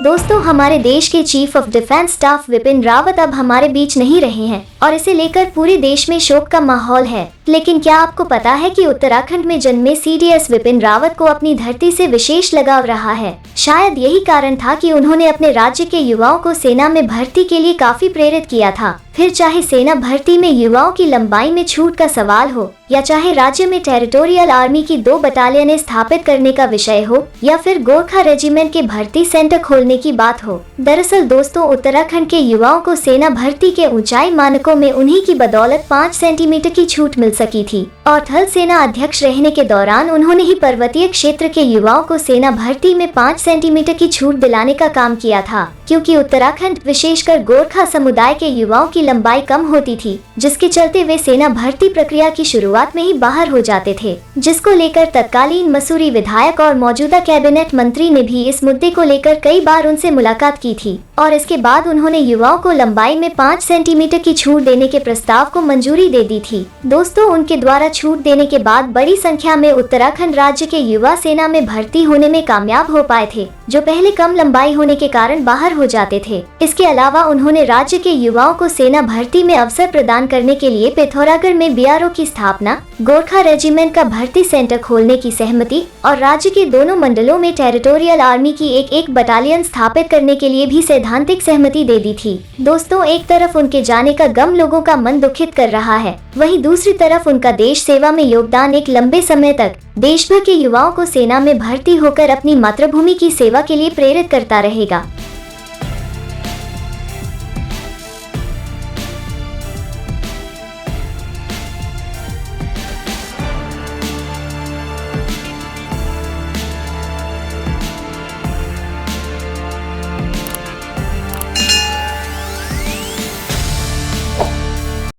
दोस्तों, हमारे देश के chief of defence staff Vipin Rawat अब हमारे बीच नहीं रहे हैं और इसे लेकर पूरे देश में शोक का माहौल है। लेकिन क्या आपको पता है कि उत्तराखंड में जन्मे सीडीएस विपिन रावत को अपनी धरती से विशेष लगाव रहा है। शायद यही कारण था कि उन्होंने अपने राज्य के युवाओं को सेना में भर्ती के लिए काफी प्रेरित किया था। फिर चाहे सेना भर्ती में युवाओं की लंबाई में छूट का सवाल हो, या चाहे राज्य में टेरिटोरियल आर्मी की 2 बटालियनें स्थापित करने का विषय हो, या फिर गोरखा रेजिमेंट के भर्ती सेंटर खोलने की बात हो। दरअसल दोस्तों, उत्तराखंड के युवाओं को सेना भर्ती के ऊंचाई मानकों में उन्हीं की बदौलत 5 सेंटीमीटर की छूट मिल सकी थी और थल सेना अध्यक्ष रहने के दौरान उन्होंने ही पर्वतीय क्षेत्र के युवाओं को सेना भर्ती में 5 सेंटीमीटर की छूट दिलाने का काम किया था, क्योंकि उत्तराखंड विशेषकर गोरखा समुदाय के युवाओं की लंबाई कम होती थी, जिसके चलते वे सेना भर्ती प्रक्रिया की शुरुआत में ही बाहर हो जाते थे, जिसको लेकर तत्कालीन मसूरी विधायक और मौजूदा कैबिनेट मंत्री ने भी इस मुद्दे को लेकर कई बार उनसे मुलाकात की थी और इसके बाद उन्होंने युवाओं को लंबाई में 5 सेंटीमीटर की छूट देने के प्रस्ताव को मंजूरी दे दी थी। दोस्तों, उनके द्वारा छूट देने के बाद बड़ी संख्या में उत्तराखंड राज्य के युवा सेना में भर्ती होने में कामयाब हो पाए थे, जो पहले कम लंबाई होने के कारण बाहर हो जाते थे। इसके अलावा उन्होंने राज्य के युवाओं को सेना भर्ती में अवसर प्रदान करने के लिए पिथौरागढ़ में बीआरओ की स्थापना, गोरखा रेजिमेंट का भर्ती सेंटर खोलने की सहमति और राज्य के दोनों मंडलों में टेरिटोरियल आर्मी की एक बटालियन स्थापित करने के लिए भी सैद्धांतिक सहमति दे दी थी। दोस्तों, एक तरफ उनके जाने का गम लोगों का मन दुखित कर रहा है, वहीं दूसरी तरफ उनका देश सेवा में योगदान एक लंबे समय तक देश भर के युवाओं को सेना में भर्ती होकर अपनी मातृभूमि की सेवा के लिए प्रेरित करता रहेगा।